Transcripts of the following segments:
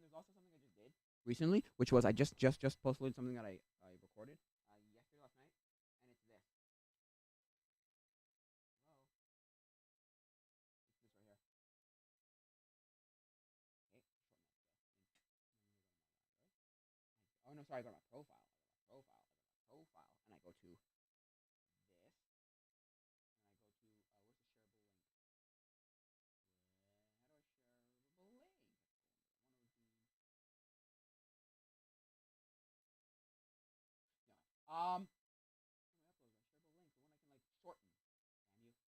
there's also something I just did recently, which was I just posted something that I recorded yesterday last night, and it's this. Hello, it's this right here. Okay, shorten that still. Oh no, sorry, I go to my profile. I go to my profile. I go to my profile, and I go to this, and I go to where's the shareable link? How do I shareable link? No. How do I upload a shareable link? The one I can like shorten. Damn you.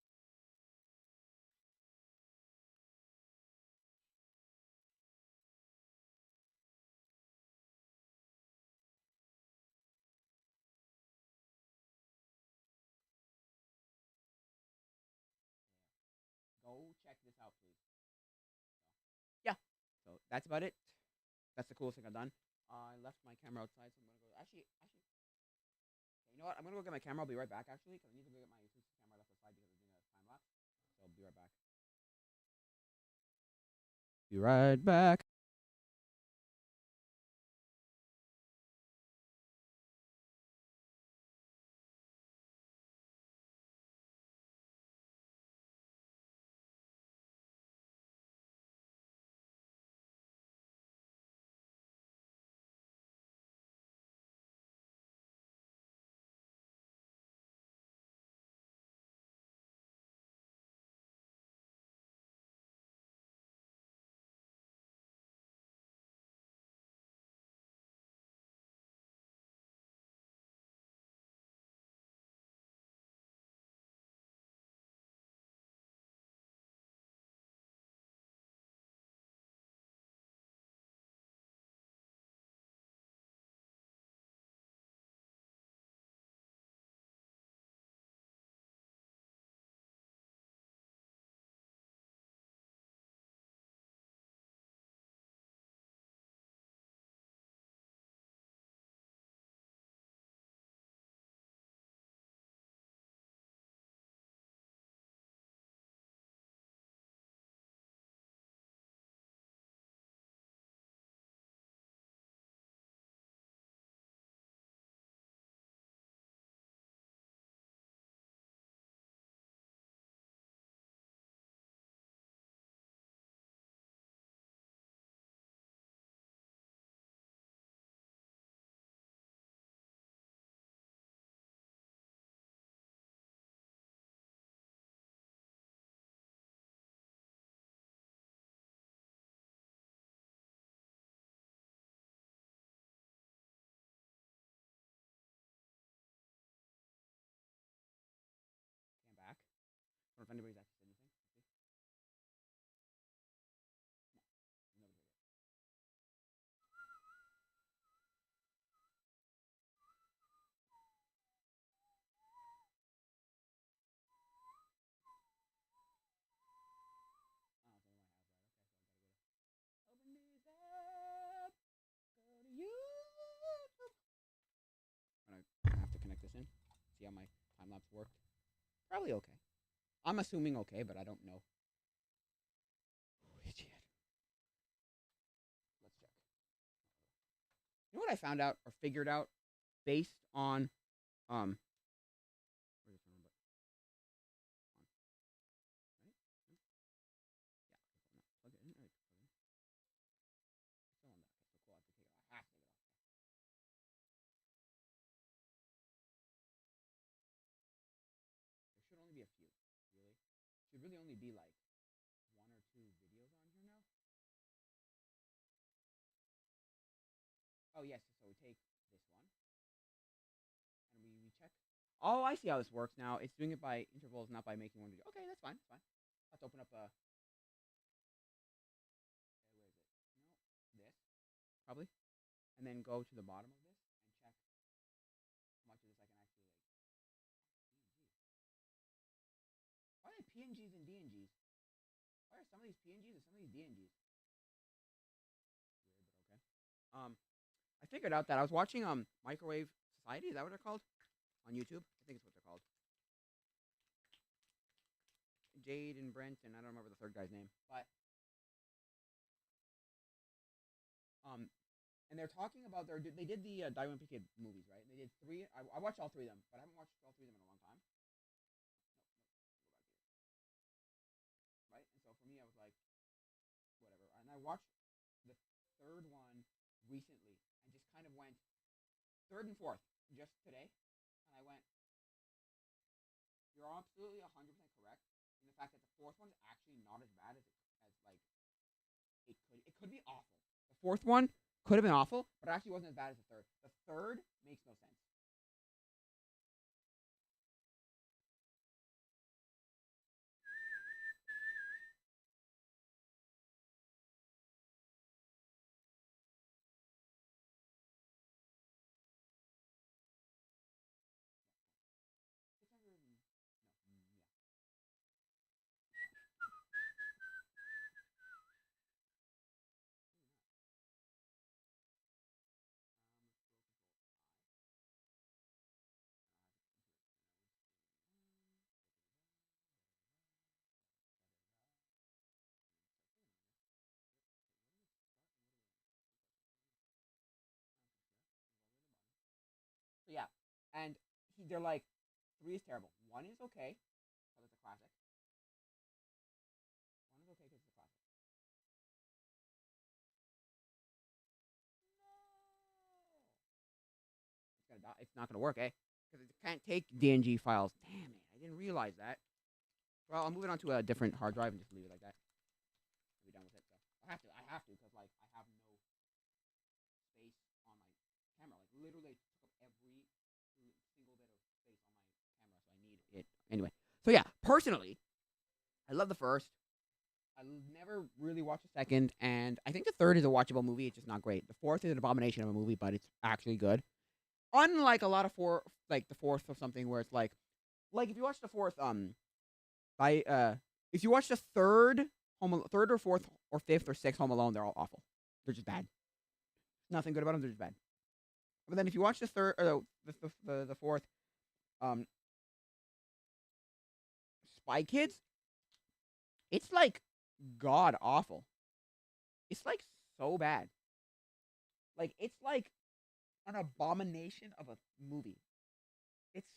Go check this out, please. So, yeah. So that's about it. That's the coolest thing I've done. I left my camera outside, so I'm gonna go. Actually, okay, you know what? I'm gonna go get my camera. I'll be right back, actually, because I need to go get my since the camera left outside because I'm doing a time lapse. So I'll be right back. Be right back. Okay, I'm back. I don't know if anybody's actually said anything. Let's see. No, nobody said it. Oh, it's only my have right. Okay, so I gotta go to open this up. Go to YouTube. I have to connect this in. See how my time lapse worked. Probably okay. I'm assuming okay, but I don't know. Idiot. Let's check. You know what I found out or figured out based on um. Where's the phone? But on right? No? Yeah. Okay, plug it in. Right, plug it in. Still on that. Okay, so cool. I have to take it off. I have to take it off. There should only be a few. Really, should really only be like one or two videos on here now. Oh yes. So we take this one and we check. Oh, I see how this works now. It's doing it by intervals, not by making one video. Okay, that's fine. That's fine. Let's open up a. Where is it? No, this probably, and then go to the bottom of this and check how much of this I can actually like. PNG. Why are they PNGs and DNGs? Why are some of these PNGs and some of these DNGs? Weird, but okay. I figured out that I was watching Microwave Society. Is that what they're called on YouTube? I think it's what they're called. Jade and Brent, and I don't remember the third guy's name, but and they're talking about they did the Diamond Kid movies, right? They did three. I watched all three of them, but I haven't watched all three of them in a long time. Right? And so for me, I was like, whatever. And I watched the third one recently, and just kind of went third and fourth just today, and I went, you're absolutely 100% correct in the fact that the fourth one's actually not as bad as like it could be awful. The fourth one could have been awful, but it actually wasn't as bad as the third. The third makes no sense. So yeah, and they're like, three is terrible. One is okay because it's a classic. One is okay because it's a classic. It's not gonna work, eh? Because it can't take DNG files. Damn it! I didn't realize that. Well, I'll move it onto a different hard drive and just leave it like that. I'll be done with it. So I have to, because like I have no space on my camera. Like literally took up every single bit of space on my camera, so I need it anyway. So yeah, personally, I love the first. I never really watched the second, and I think the third is a watchable movie. It's just not great. The fourth is an abomination of a movie, but it's actually good. Unlike a lot of like the fourth or something, where it's like if you watch the fourth, by if you watch the third or fourth or fifth or sixth Home Alone, they're all awful. They're just bad. Nothing good about them. They're just bad. But then if you watch the third or the fourth, um, Spy Kids, it's like god awful. It's like so bad. Like it's like an abomination of a movie. It's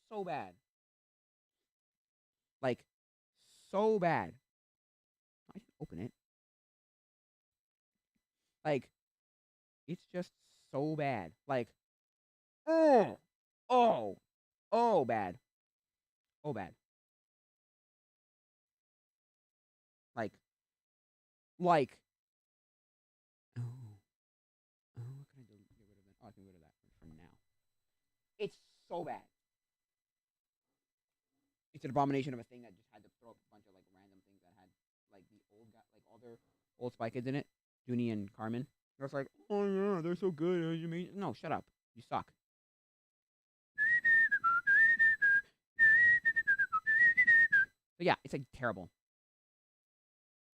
so bad. Like so bad. I can open it. Like it's just so bad. Like oh, oh, oh bad. Oh bad. Like like oh, what can I do? Get rid of it. Oh, I can get rid of that for now. It's so bad. It's an abomination of a thing that just had to throw up a bunch of like random things that had like the old guy, like all their old Spy Kids in it, Junie and Carmen. They're like, oh yeah, they're so good. You mean no? Shut up. You suck. But yeah, it's like terrible.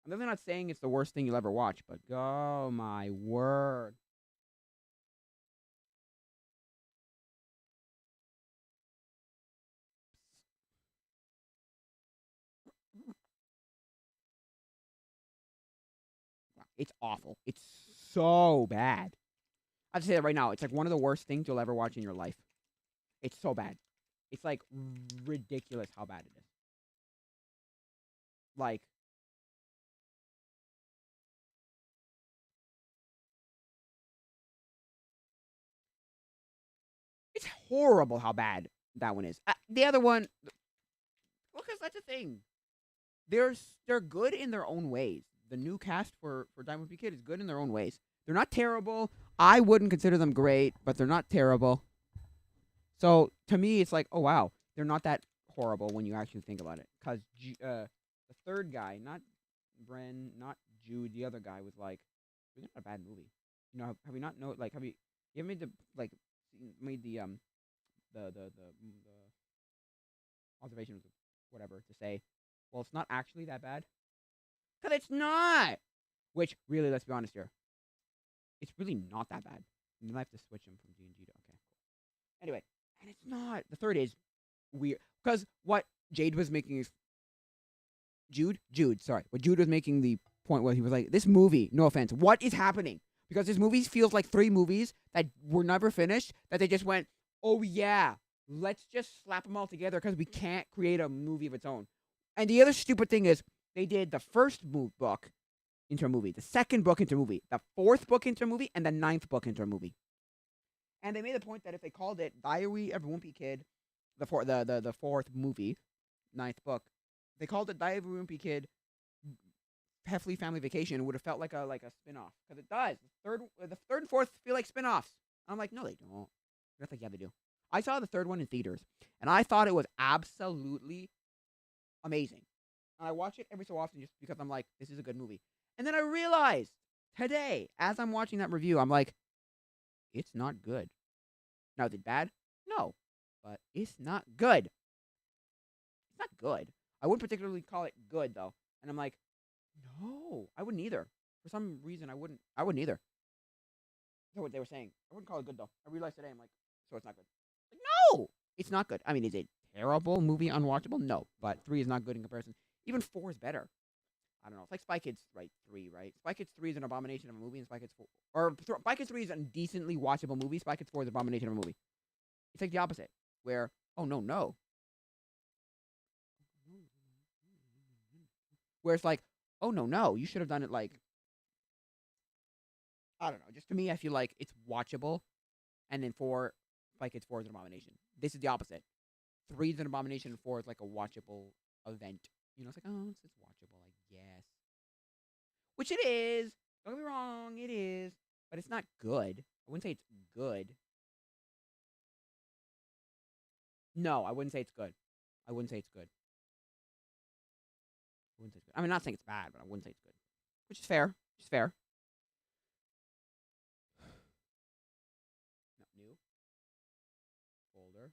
I'm definitely not saying it's the worst thing you'll ever watch, but oh my word. It's awful. It's so bad. I have to say that right now. It's like one of the worst things you'll ever watch in your life. It's so bad. It's like ridiculous how bad it is. Like it's horrible how bad that one is. The other one, well, because that's the thing. They're good in their own ways. The new cast for Diamond P Kid is good in their own ways. They're not terrible. I wouldn't consider them great, but they're not terrible. So to me, it's like, oh wow, they're not that horrible when you actually think about it. Because the third guy, not Bren, not Jude, the other guy was like, it's not a bad movie. You know, have we not know like have you ever made the like made the observations whatever to say, well, it's not actually that bad because it's not. Which really, let's be honest here, it's really not that bad. And then I have to switch them from G to okay. Anyway, and it's not. The third is weird because what Jade was making is Jude. Sorry, what Jude was making the point was he was like, this movie. No offense, what is happening? because this movie feels like 3 movies that were never finished that they just went, oh yeah, let's just slap them all together because we can't create a movie of its own. And the other stupid thing is they did the first book into a movie, the second book into a movie, the 4th book into a movie, and the 9th book into a movie. And they made the point that if they called it Diary of a Wimpy Kid, the 4th movie, 9th book, they called it Diary of a Wimpy Kid, Heffley Family Vacation, it would have felt like a spin-off, because it does. The third and 4th feel like spin-offs. I'm like, no, they don't. I think yeah, they do. I saw the 3rd one in theaters, and I thought it was absolutely amazing. And I watch it every so often just because I'm like, this is a good movie. And then I realized today, as I'm watching that review, I'm like, it's not good. Now, is it bad? No. But it's not good. It's not good. I wouldn't particularly call it good, though. And I'm like, no, I wouldn't either. For some reason, I wouldn't either. That's what they were saying. I wouldn't call it good, though. I realized today, I'm like, so it's not good. Like, no! It's not good. I mean, is it terrible movie, unwatchable? No. But 3 is not good in comparison. Even 4 is better. I don't know. It's like Spy Kids 3, right? Spy Kids 3 is an abomination of a movie, and Spy Kids 4... Or Spy Kids 3 is a decently watchable movie. Spy Kids 4 is an abomination of a movie. It's like the opposite, where, oh, no. Where it's like, oh, no, you should have done it like... I don't know. Just to me, I feel like it's watchable, and then Spy Kids 4 is an abomination. This is the opposite. 3 is an abomination, and 4 is like a watchable event. You know, it's like, oh, it's watchable, I guess. Which it is. Don't get me wrong, it is. But it's not good. I wouldn't say it's good. No, I wouldn't say it's good. I wouldn't say it's good. I mean, not saying it's bad, but I wouldn't say it's good. Which is fair. It's fair. No, new. Folder.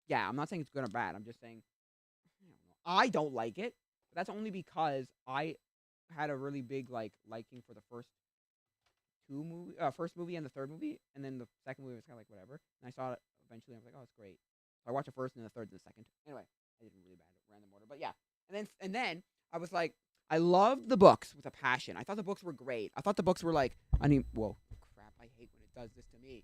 Yeah, I'm not saying it's good or bad. I'm just saying I don't like it. But that's only because I had a really big liking for the first movie and the 3rd movie, and then the 2nd movie was kind of like whatever. And I saw it eventually. And I was like, oh, it's great. So I watched the 1st and the 3rd and the 2nd. Anyway, I did really bad at random order, but yeah. And then I was like, I loved the books with a passion. I thought the books were great. I thought the books were like, whoa, crap! I hate when it does this to me.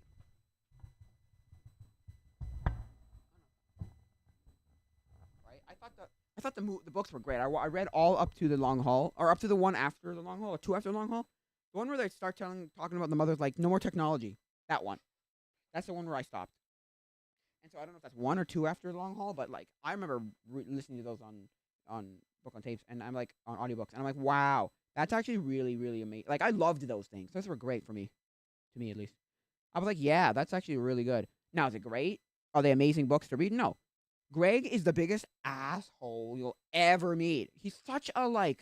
Right? I thought the books were great. I read all up to the Long Haul, or up to the one after the Long Haul, or 2 after the Long Haul. The one where they start talking about the mother's like, no more technology. That one. That's the one where I stopped. And so I don't know if that's 1 or 2 after the Long Haul, but like I remember listening to those on book on tapes, and I'm like on audiobooks, and I'm like, wow, that's actually really, really amazing. Like I loved those things. Those were great for me, to me at least. I was like, yeah, that's actually really good. Now, is it great? Are they amazing books to read? No. Greg is the biggest asshole you'll ever meet. He's such a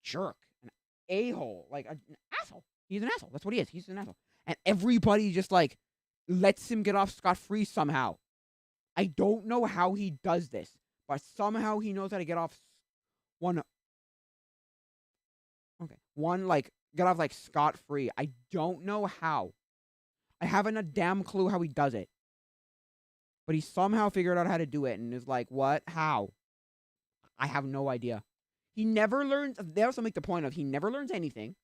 jerk, an a-hole, an asshole. He's an asshole. That's what he is. He's an asshole, and everybody just lets him get off scot-free somehow. I don't know how he does this, but somehow he knows how to get off get off scot-free. I don't know how. I haven't a damn clue how he does it. But he somehow figured out how to do it and is like, what? How? I have no idea. He never learns. They also make the point of he never learns anything,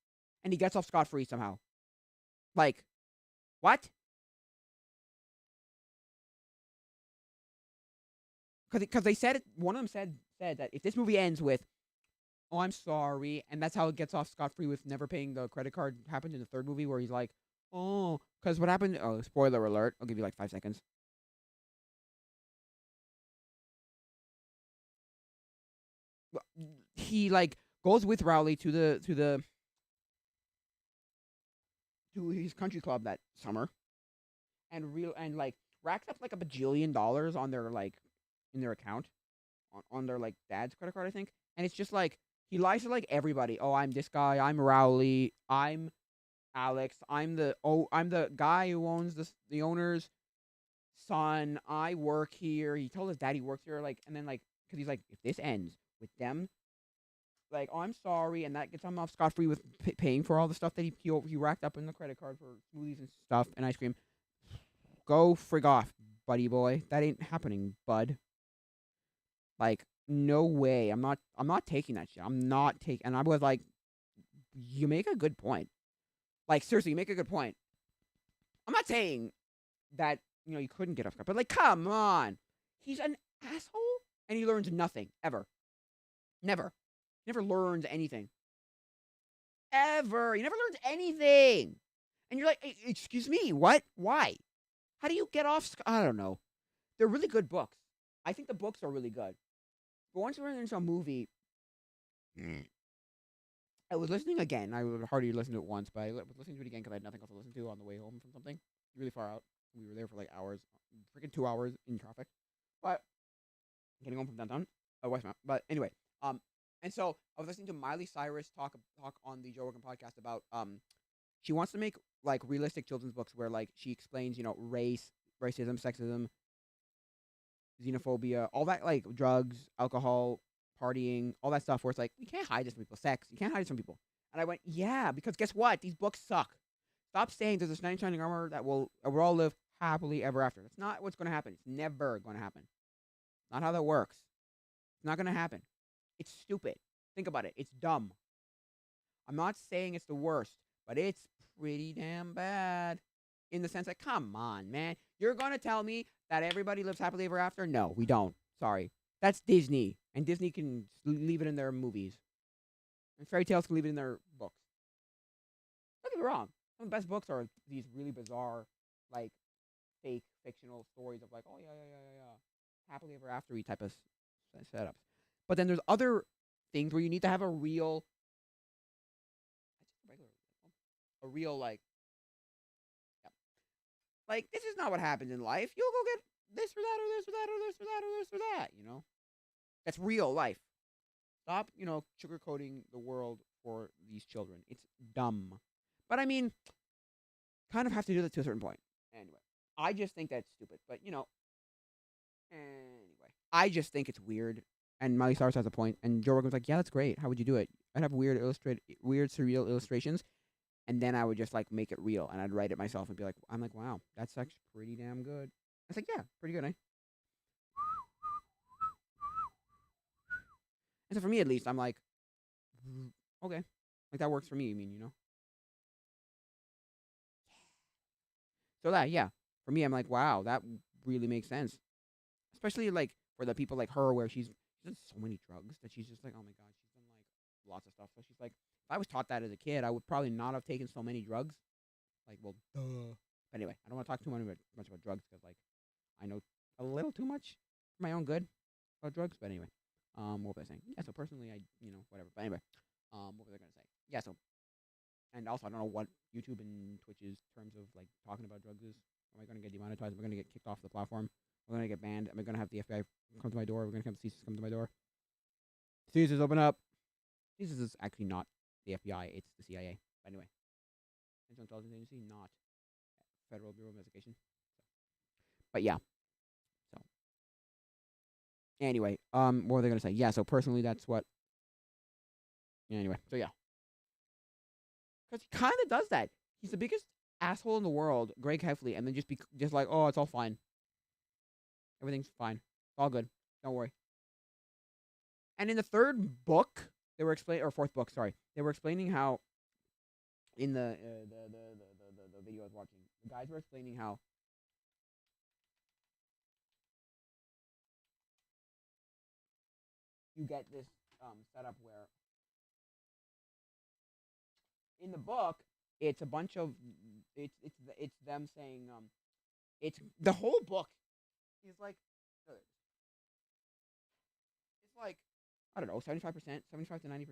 and he gets off scot-free somehow. Like, what? Because they said it. One of them said that if this movie ends with, "Oh, I'm sorry," and that's how it gets off scot-free with never paying the credit card, happened in the 3rd movie where he's like, "Oh," because what happened? Oh, spoiler alert! I'll give you 5 seconds. He goes with Rowley to his country club that summer, and racks up a bajillion dollars on their in their account, on their dad's credit card, I think. And it's just he lies to everybody. Oh, I'm this guy. I'm Rowley. I'm Alex. I'm the guy who owns the owner's son. I work here. He told his dad he works here. And then because he's like, if this ends with them like, "Oh, I'm sorry," and that gets him off scot free with paying for all the stuff that he racked up in the credit card for smoothies and stuff and ice cream. Go frig off, buddy boy. That ain't happening, bud. Like, no way. I'm not taking that shit. I'm not taking. And I was like, you make a good point. Like, seriously, you make a good point. I'm not saying that you couldn't get off scot, but like, come on. He's an asshole, and he learns nothing ever. Never. Never learns anything. Ever. He never learns anything. And you're like, excuse me, what? Why? How do you get off? I don't know. They're really good books. I think the books are really good. But once we're into a movie, I was listening again. I would hardly listen to it once, but I was listening to it again because I had nothing else to listen to on the way home from something really far out. We were there for like hours, freaking 2 hours in traffic. But getting home from downtown, Westmount. But anyway, and so I was listening to Miley Cyrus talk on the Joe Rogan podcast about she wants to make like realistic children's books where like she explains race, racism, sexism, xenophobia, all that, like drugs, alcohol, partying, all that stuff where it's like, we can't hide this from people. Sex, you can't hide this from people. And I went, yeah, because guess what? These books suck. Stop saying there's this knight in shining armor that we'll all live happily ever after. That's not what's going to happen. It's never going to happen. Not how that works. It's not going to happen. It's stupid. Think about it. It's dumb. I'm not saying it's the worst, but it's pretty damn bad. In the sense that, come on, man. You're going to tell me that everybody lives happily ever after? No, we don't. Sorry. That's Disney. And Disney can leave it in their movies. And fairy tales can leave it in their books. Don't get me wrong. Some of the best books are these really bizarre, like, fake, fictional stories of like, oh, yeah. Happily ever after type of setups. But then there's other things where you need to have a real, like, like, this is not what happens in life. You'll go get this or that or this or that or this or that or this or that, That's real life. Stop, sugarcoating the world for these children. It's dumb. But I mean, kind of have to do that to a certain point. Anyway, I just think that's stupid. But, anyway, I just think it's weird. And Miley Cyrus has a point. And Joe Rogan's like, yeah, that's great. How would you do it? I'd have weird, surreal illustrations. And then I would just, like, make it real. And I'd write it myself and be like, wow, that's actually pretty damn good. I was like, yeah, pretty good, eh? And so for me, at least, I'm like, okay. Like, that works for me, So that, yeah. For me, I'm like, wow, that really makes sense. Especially, like, for the people like her where she's done so many drugs that she's just like, oh, my God, she's done, like, lots of stuff. So she's like, if I was taught that as a kid, I would probably not have taken so many drugs. Like, well, duh. But anyway, I don't want to talk too much about drugs because, like, I know a little too much for my own good about drugs. But anyway, what was I saying? Yeah, so personally, whatever. But anyway, what was I going to say? Yeah, so, and also, I don't know what YouTube and Twitch's terms of, like, talking about drugs is. Am I going to get demonetized? Am I going to get kicked off the platform? Am I going to get banned? Am I going to have the FBI come to my door? We're going to have CSIS come to my door. CSIS, open up. CSIS is actually not the FBI. It's the CIA. But anyway, Central Intelligence Agency, not Federal Bureau of Investigation. But yeah. So anyway, what were they going to say? Yeah, so personally, that's what. Yeah, anyway, so yeah. Because he kind of does that. He's the biggest asshole in the world, Greg Heffley, and then just like, oh, it's all fine. Everything's fine. It's all good. Don't worry. And in the third book, they were explaining, or fourth book, sorry, they were explaining how in the video I was watching, the guys were explaining how you get this setup where in the book it's a bunch of it's them saying it's the whole book is like it's like I don't know 75%, 75 to 90%.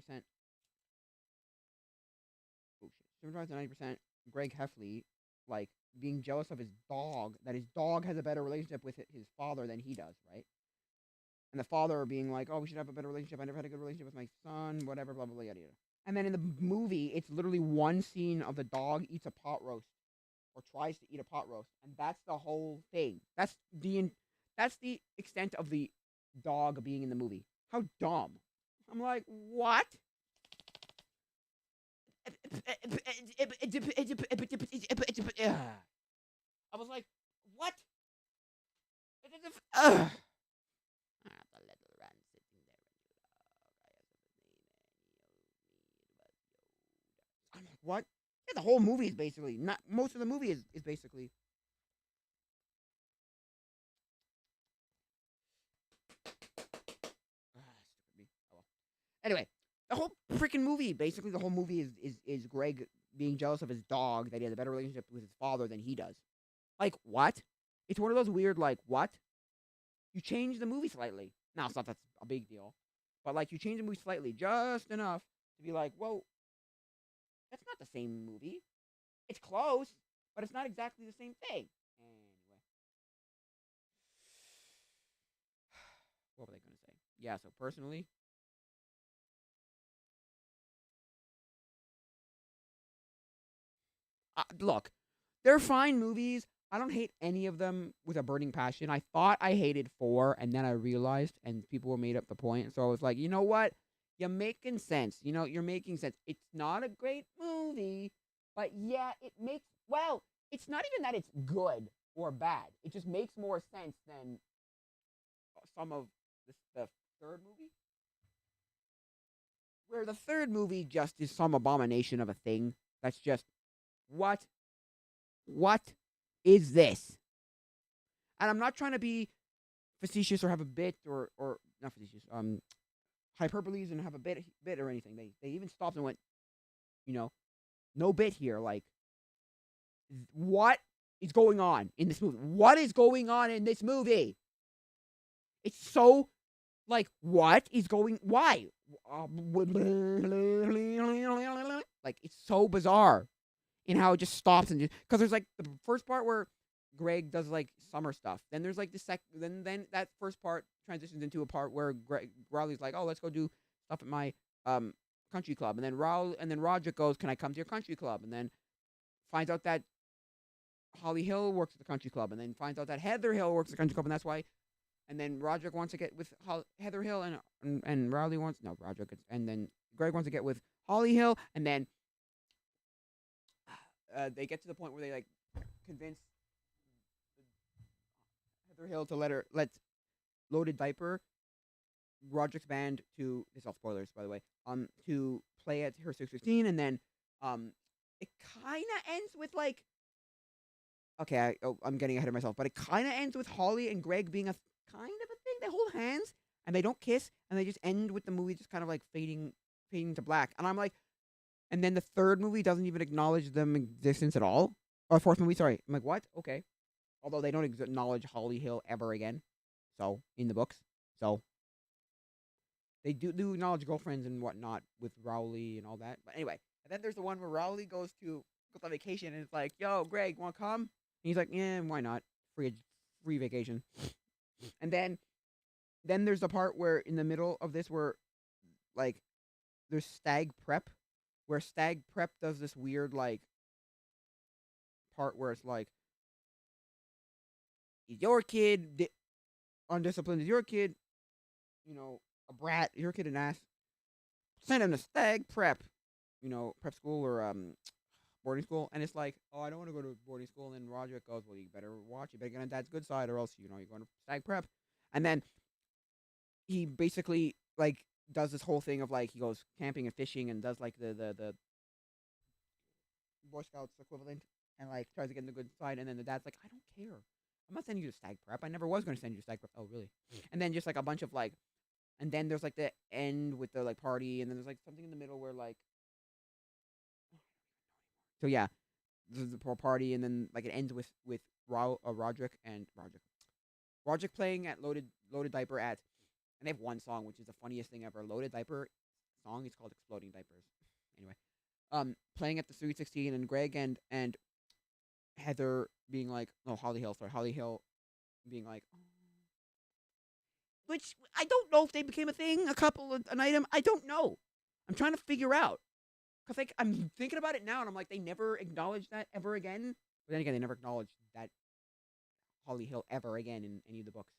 Oh shit, 75 to 90% Greg Heffley like being jealous of his dog, that his dog has a better relationship with his father than he does, right? And the father being like, oh, we should have a better relationship. I never had a good relationship with my son, whatever, blah, blah, blah, yada, yada. And then in the movie, it's literally one scene of the dog eats a pot roast or tries to eat a pot roast. And that's the whole thing. That's the extent of the dog being in the movie. How dumb. I'm like, what? I was like, what? Ugh. Ah, the little ran sitting there I'm like, what? Yeah, the whole movie is basically not. Most of the movie is basically. Stupid me. Oh well. Anyway, the whole freaking movie, basically, the whole movie is Greg being jealous of his dog that he has a better relationship with his father than he does. Like what? It's one of those weird like what? You change the movie slightly. Now it's not that's a big deal, but like you change the movie slightly, just enough to be like, whoa, that's not the same movie. It's close, but it's not exactly the same thing. Anyway, what were they gonna say? Yeah. So personally, look, they're fine movies. I don't hate any of them with a burning passion. I thought I hated four, and then I realized, and people were made up the point. So I was like, you know what? You're making sense. You know, you're making sense. It's not a great movie, but yeah, it makes, well, it's not even that it's good or bad. It just makes more sense than some of the third movie, where the third movie just is some abomination of a thing that's just, what? What is this? And I'm not trying to be facetious or have a bit or not facetious, hyperboles and have a bit or anything. They even stopped and went, you know, no bit here. Like, what is going on in this movie? What is going on in this movie? It's so like, what is going? Why? Like, it's so bizarre in how it just stops and because there's like the first part where Greg does like summer stuff. Then there's like the then that first part transitions into a part where Riley's like, "Oh, let's go do stuff at my um country club." And then Roger goes, "Can I come to your country club?" And then finds out that Holly Hill works at the country club, and then finds out that Heather Hill works at the country club, and that's why. And then Roger wants to get with Heather Hill, and Riley wants no Roger, and then Greg wants to get with Holly Hill, and then they get to the point where they like convince Heather Hill to let Loaded Diaper, Roderick's band, to this is all spoilers by the way, to play at her 616, and then it kind of ends with like, okay, I'm getting ahead of myself, but it kind of ends with Holly and Greg being a kind of a thing. They hold hands and they don't kiss, and they just end with the movie just kind of like fading to black, and I'm like, and then the third movie doesn't even acknowledge them existence at all, or fourth movie, sorry. I'm like, what? Okay, although they don't acknowledge Holly Hill ever again. So in the books, so they do acknowledge girlfriends and whatnot with Rowley and all that. But anyway, and then there's the one where Rowley goes on vacation and it's like, "Yo, Greg, want to come?" And he's like, "Yeah, why not? Free vacation." And then there's the part where in the middle of this where like there's Stag Prep, where Stag Prep does this weird like part where it's like, "Is your kid undisciplined? Is your kid, a brat? Is your kid an ass? Send him to Stag Prep, prep school or boarding school." And it's like, "Oh, I don't want to go to boarding school." And then Roger goes, "Well, you better watch. You better get on Dad's good side, or else you're going to Stag Prep." And then he basically like does this whole thing of like he goes camping and fishing and does like the Boy Scouts equivalent and like tries to get in the good side. And then the dad's like, "I don't care. I'm not sending you to Stag Prep. I never was going to send you to Stag Prep." "Oh, really?" And then just like a bunch of like, and then there's like the end with the like party, and then there's like something in the middle where like, so yeah, there's the party, and then like it ends with Roderick playing at Loaded Diaper at, and they have one song which is the funniest thing ever. Loaded Diaper song is called "Exploding Diapers." Anyway, playing at the 316, and Greg and Heather being like, no, Holly Hill, sorry, Holly Hill being like, "Oh," which I don't know if they became a thing, an item. I don't know. I'm trying to figure out. Because like I'm thinking about it now, and I'm like, they never acknowledged that ever again. But then again, they never acknowledged that Holly Hill ever again in any of the books.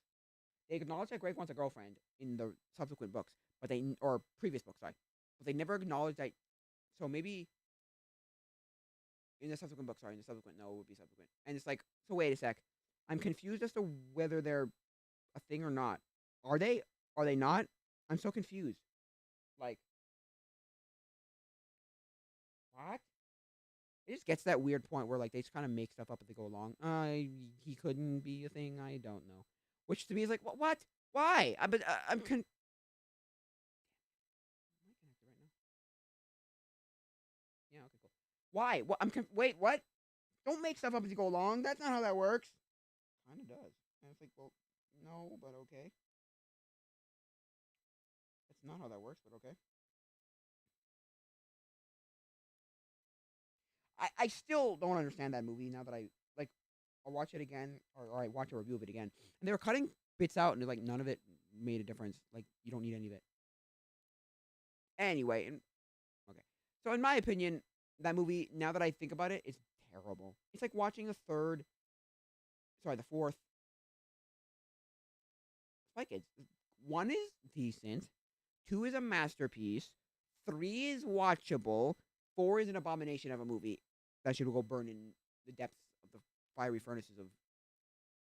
They acknowledged that Greg wants a girlfriend in the subsequent books, or previous books, sorry. But they never acknowledged that. So maybe in the subsequent book. Sorry, in the subsequent. No, it would be subsequent. And it's like, so wait a sec. I'm confused as to whether they're a thing or not. Are they? Are they not? I'm so confused. Like, what? It just gets to that weird point where like they just kind of make stuff up as they go along. He couldn't be a thing. I don't know. Which to me is like, what? What? Why? I'm Am I connected right now? Yeah. Okay. Cool. Why? What? Wait. What? Don't make stuff up as you go along. That's not how that works. Kind of does. And it's like, well, no, but okay. That's not how that works, but okay. I still don't understand that movie now that I like. I'll watch it again, or I watch a review of it again, and they were cutting bits out, and like none of it made a difference. Like you don't need any of it anyway. And okay, so in my opinion, that movie, now that I think about it, is terrible. It's like watching the fourth Spy Kids. One is decent, two is a masterpiece, three is watchable, four is an abomination of a movie that should go burn in the depths of the fiery furnaces of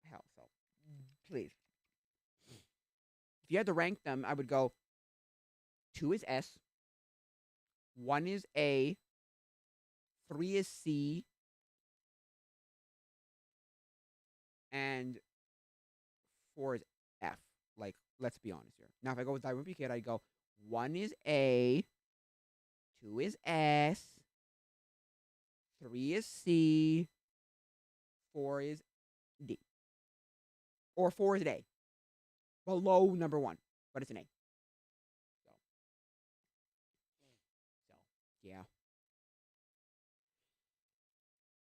hell. So please, if you had to rank them, I would go two is S, one is A, three is C, and four is F. Like, let's be honest here. Now, if I go with Die Wimpy Kid, I go one is A, two is S, three is C, four is D, or four is an A. Below number one, but it's an A. So, so yeah.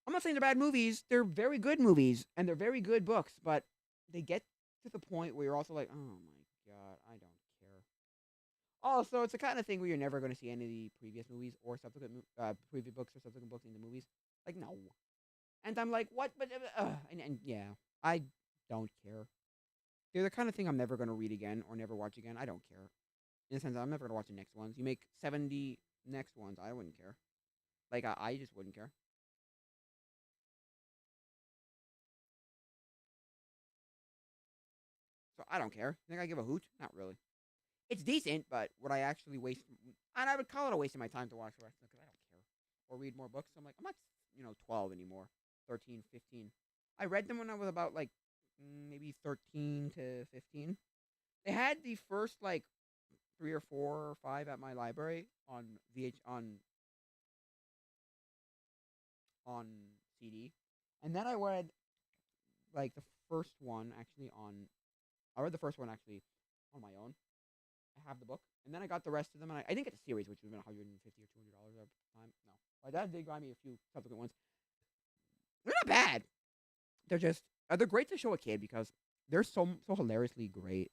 I'm not saying they're bad movies. They're very good movies, and they're very good books, but they get to the point where you're also like, oh my god, I don't care. Also, it's the kind of thing where you're never going to see any of the previous movies or subsequent previous books or subsequent books in the movies. Like, no. And I'm like, what? But and yeah, I don't care. They're the kind of thing I'm never going to read again or never watch again. I don't care. In the sense that I'm never going to watch the next ones. You make 70 next ones, I wouldn't care. Like, I just wouldn't care. So I don't care. Think I give a hoot? Not really. It's decent, but would I actually waste? And I would call it a waste of my time to watch the rest of it because I don't care or read more books. I'm like, I'm not, 12 anymore, 13, 15. I read them when I was about like maybe 13 to 15. They had the first like three or four or five at my library on on CD, and then I read like the first one actually on. I read the first one actually on my own. I have the book, and then I got the rest of them, and I didn't get the series, which would have been $150 or $200 at the time. No, my dad did buy me a few subsequent ones. They're not bad. They're great to show a kid because they're so hilariously great.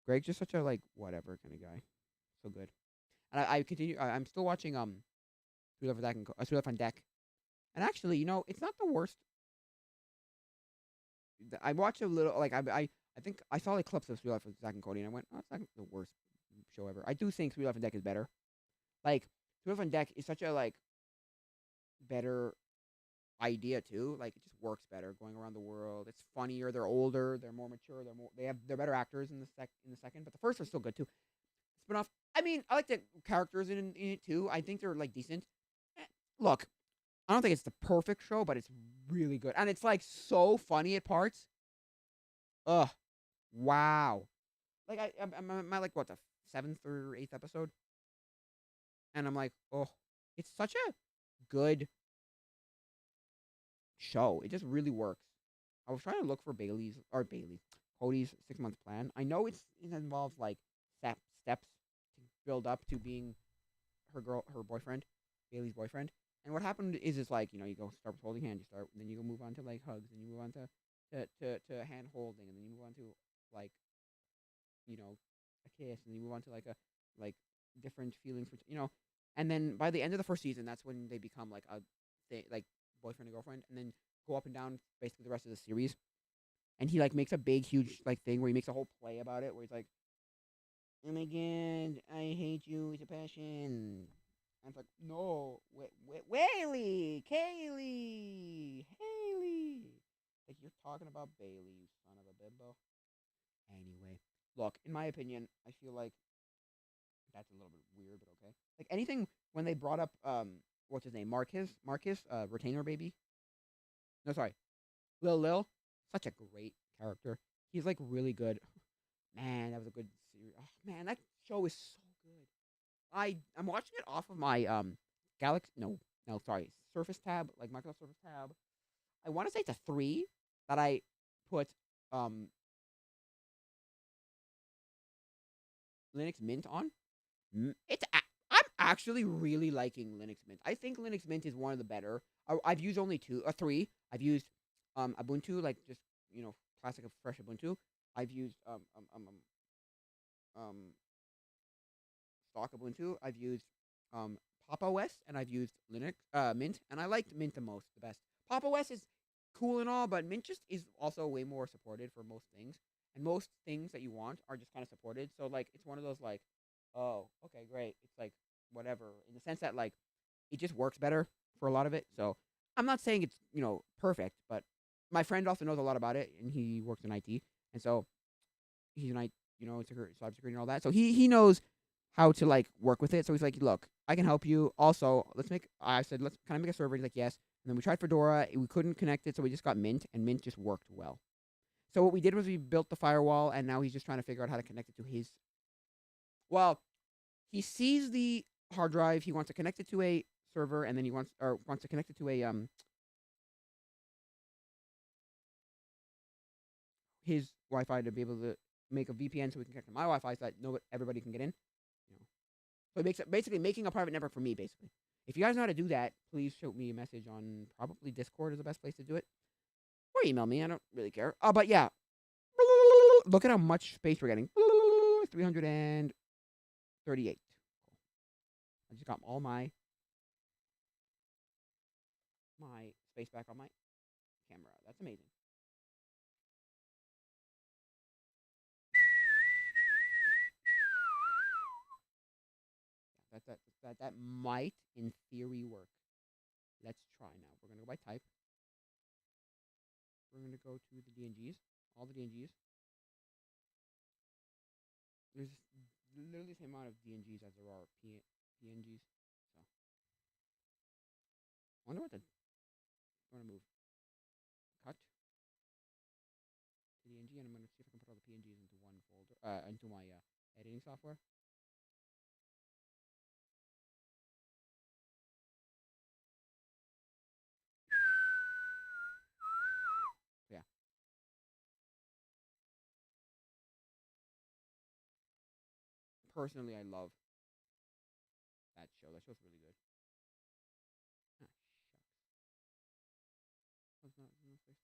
Greg's just such a like whatever kind of guy, so good. And I continue. I'm still watching Three Love on Deck Three Love on Deck, and actually, it's not the worst. I watched a little like I think I saw like clips of Three Love with Zach and Cody, and I went, oh, it's not the worst show ever. I do think Three Love on Deck is better. Like Three Love on Deck is such a like better idea too. Like it just works better going around the world. It's funnier. They're older. They're more mature. They're better actors in the second, but the first are still good too. Spinoff. I mean, I like the characters in it too. I think they're like decent. Look, I don't think it's the perfect show, but it's really good, and it's like so funny at parts. Ugh, wow. Like I'm at like what the seventh or eighth episode, and I'm like, oh, it's such a good show. It just really works. I was trying to look for Cody's 6 month plan. I know it involves like steps to build up to being her boyfriend, Bailey's boyfriend. And what happened is like you go start with holding hands, then you go move on to like hugs, then you move on to hand holding, and then you move on to like a kiss, and then you move on to like a like different feelings for. And then by the end of the first season, that's when they become like like boyfriend and girlfriend, and then go up and down basically the rest of the series. And he like makes a big huge like thing where he makes a whole play about it, where he's like, "Oh my god, I hate you. It's a passion." And it's like, no, Whaley, Kaylee, Haley. Like, you're talking about Bailey, you son of a bimbo. Anyway, look, in my opinion, I feel like that's a little bit weird, but okay. Like, anything when they brought up, what's his name? Marcus, retainer baby. No, sorry. Lil. Such a great character. He's like really good. Man, that was a good series. Oh man, that show is so good. I'm watching it off of my Galaxy. No, sorry, Surface tab, like Microsoft Surface tab. I want to say it's a 3 that I put um Linux Mint on. I'm actually really liking Linux Mint. I think Linux Mint is one of the better. I've used only 3. I've used Ubuntu, like just classic fresh Ubuntu. I've used um stock Ubuntu. I've used Pop OS and I've used Linux Mint, and I liked Mint the most, the best. Pop OS is cool and all, but Mint just is also way more supported for most things, and most things that you want are just kind of supported. So like it's one of those like, oh, okay, great. It's like whatever in the sense that like it just works better for a lot of it. So I'm not saying it's perfect, but my friend also knows a lot about it, and he works in IT, and so he's an IT, cybersecurity and all that. So he knows how to like work with it. So he's like, look, I can help you. Also, I said, can I make a server? He's like, yes. And then we tried Fedora. We couldn't connect it, so we just got Mint, and Mint just worked well. So what we did was we built the firewall, and now he's just trying to figure out how to connect it to his. Well, he sees the hard drive. He wants to connect it to a server, and then he wants to connect it to a his Wi-Fi to be able to make a VPN so we can connect to my Wi-Fi so that everybody can get in. So it makes it basically making a private network for me, basically. If you guys know how to do that, please shoot me a message on probably Discord is the best place to do it. Or email me. I don't really care. But yeah. Look at how much space we're getting. 338. I just got all my space back on my camera. That's amazing. That might, in theory, work. Let's try now. We're gonna go by type. We're gonna go to the DNGs, all the DNGs. There's literally the same amount of DNGs as there are PNGs. So, I wonder what I'm gonna move cut to DNG, and I'm gonna see if I can put all the PNGs into one folder, into my editing software. Yeah. Personally, I love that show. That show's really good. Ah, shucks.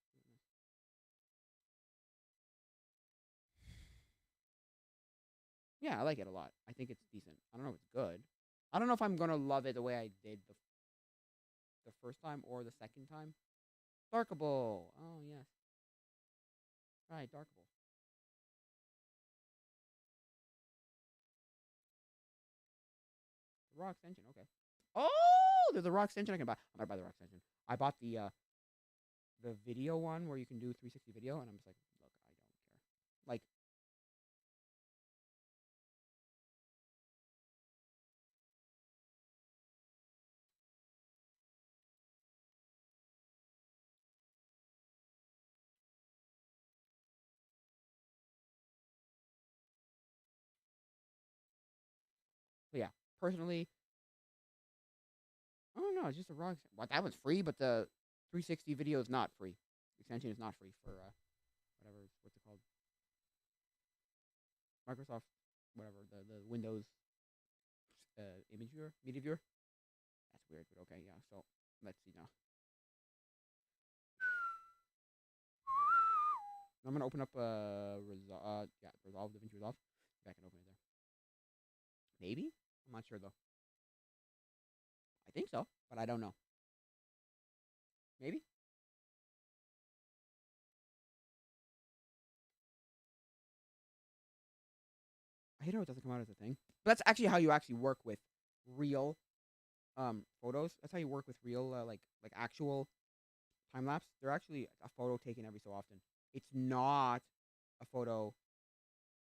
Yeah, I like it a lot. I think it's decent. I don't know if it's good. I don't know if I'm gonna love it the way I did the first time or the second time. Darkable. Oh yes. Right, Darkable. The raw extension. Okay. Oh, there's a raw extension I can buy. I'm gonna buy the raw extension. I bought the video one where you can do 360 video, and I'm just like, look, I don't care. Like, but yeah, personally, I don't know. It's just a raw. What, that one's free, but the 360 video is not free. The extension is not free for whatever. What's it called? Microsoft, whatever the Windows image viewer, media viewer. That's weird, but okay, yeah. So let's see now. I'm gonna open up Resolve DaVinci Resolve. Back and open it there. Maybe, I'm not sure though. I think so, but I don't know. Maybe. I hate how it doesn't come out as a thing. But that's actually how you actually work with real photos. That's how you work with real like actual time lapse. They're actually a photo taken every so often. It's not a photo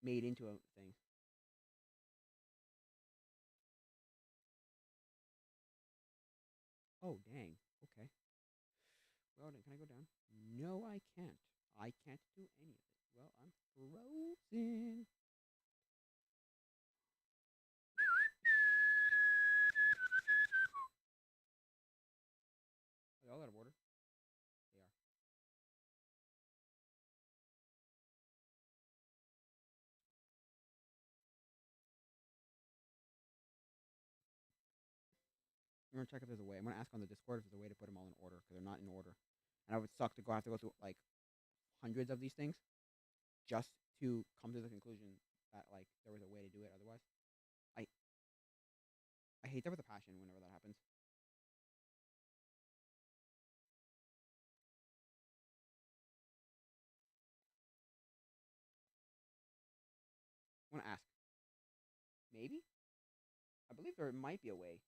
made into a thing. Oh dang. Okay. Well, then can I go down? No, I can't. I can't do any of it. Well, I'm frozen. Are they all out of order? They are. I'm gonna check if there's a way. I'm gonna ask on the Discord if there's a way to put them all in order because they're not in order. And I would suck to have to go through like hundreds of these things just to come to the conclusion that like there was a way to do it otherwise. I I hate that with a passion whenever that happens. I want to ask. Maybe? I believe there might be a way.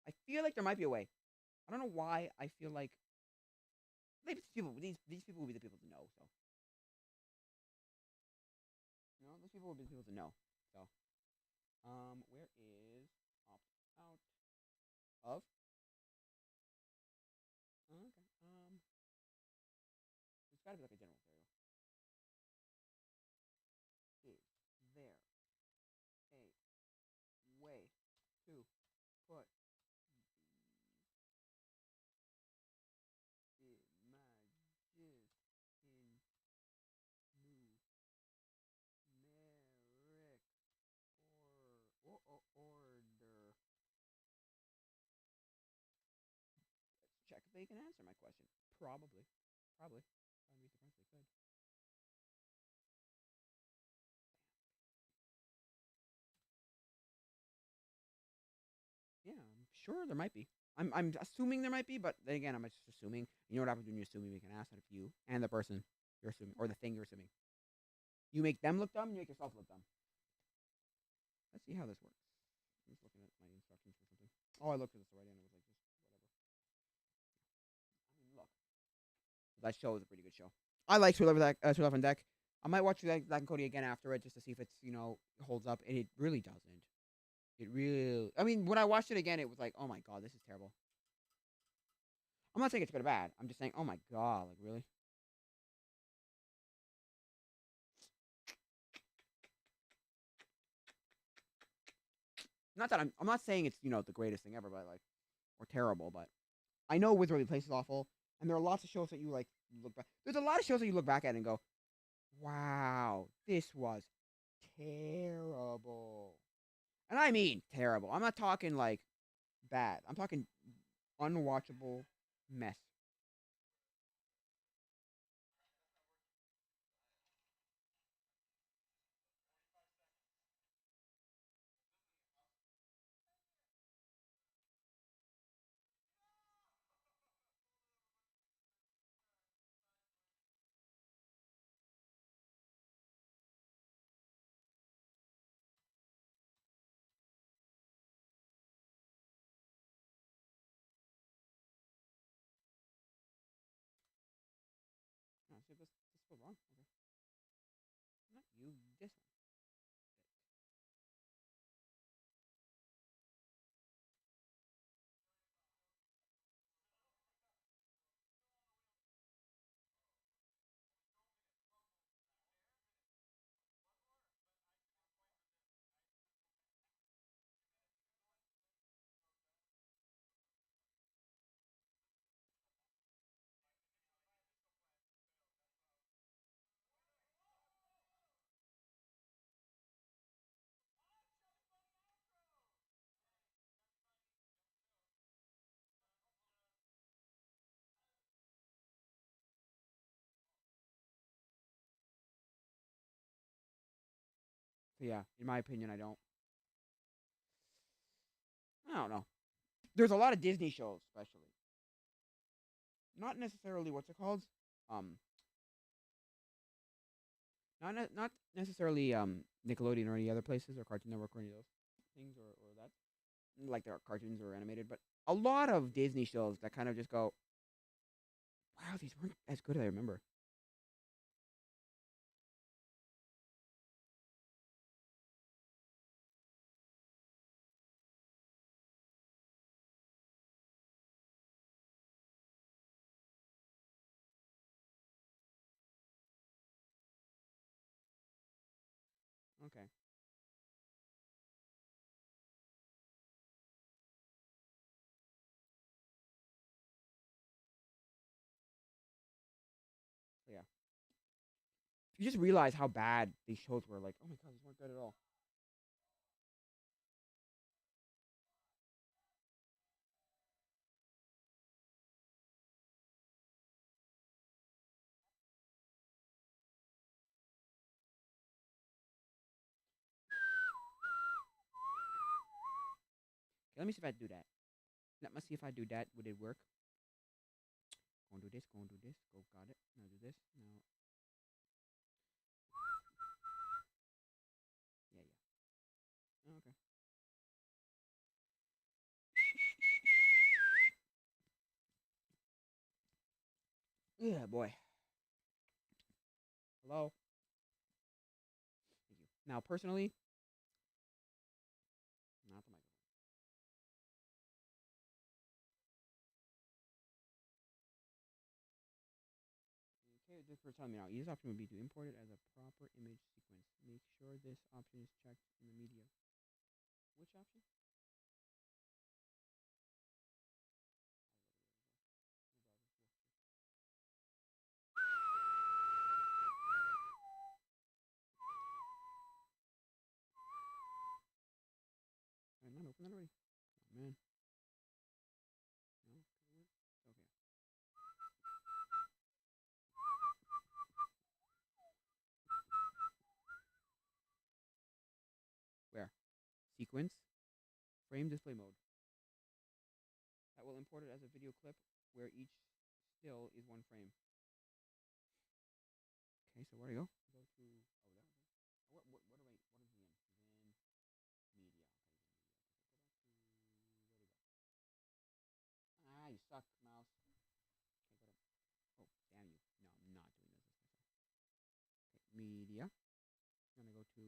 I feel like there might be a way. I don't know why I feel like maybe these people will be the people to know. So you know, these people will be the people to know. So where is opt out of? Okay. There's got to be like a general variable. Is there a way to put these images in numeric order? Let's check if they can answer my question. Probably. Probably. I'd be surprised if they could. Yeah, I'm sure there might be. I'm assuming there might be, but then again, I'm just assuming. You know what happens when you're assuming? We can ask that if you and the person you're assuming or the thing you're assuming. You make them look dumb, you make yourself look dumb. Let's see how this works. I'm just looking at my instructions for something. Oh, I looked at this already and it was like just whatever. I mean, look, that show is a pretty good show. I like True Love on Deck. I might watch Zack and Cody again after it just to see if it's holds up, and it really doesn't. It really. I mean, when I watched it again, it was like, oh my god, this is terrible. I'm not saying it's good or bad. I'm just saying, oh my god, like really. Not that I'm not saying it's the greatest thing ever, but like or terrible, but I know Wizardly Place is awful, and there are lots of shows that you like look back. There's a lot of shows that you look back at and go, wow, this was terrible, and I mean terrible. I'm not talking like bad. I'm talking unwatchable mess. No, see this was wrong. Okay, not you. This one. So yeah, in my opinion, I don't know. There's a lot of Disney shows, especially. Not necessarily what's it called? Um, not necessarily Nickelodeon or any other places or Cartoon Network or any of those things or that like there are cartoons or animated, but a lot of Disney shows that kind of just go, wow, these weren't as good as I remember. Okay. So yeah. You just realize how bad these shows were. Like, oh my god, these weren't good at all. Okay, let me see if I do that. Let me see if I do that. Would it work? Go and do this. Go and do this. Go. Got it. Now do this. Now. Yeah. Yeah. Oh, okay. Yeah, boy. Hello. Thank you. Now, personally, not the microphone. Okay, just for telling me now, easiest option would be to import it as a proper image sequence. Make sure this option is checked in the media. Which option? I'm not open that already. Oh, man. No. Okay. Where? Sequence. Frame display mode. That will import it as a video clip where each still is one frame. Okay, so where do I go? Go to what is he in? He's in media. Okay, go back to where do you go? Ah, you suck, mouse. Okay, go to oh damn you. No, I'm not doing this myself. Okay, media. I'm gonna go to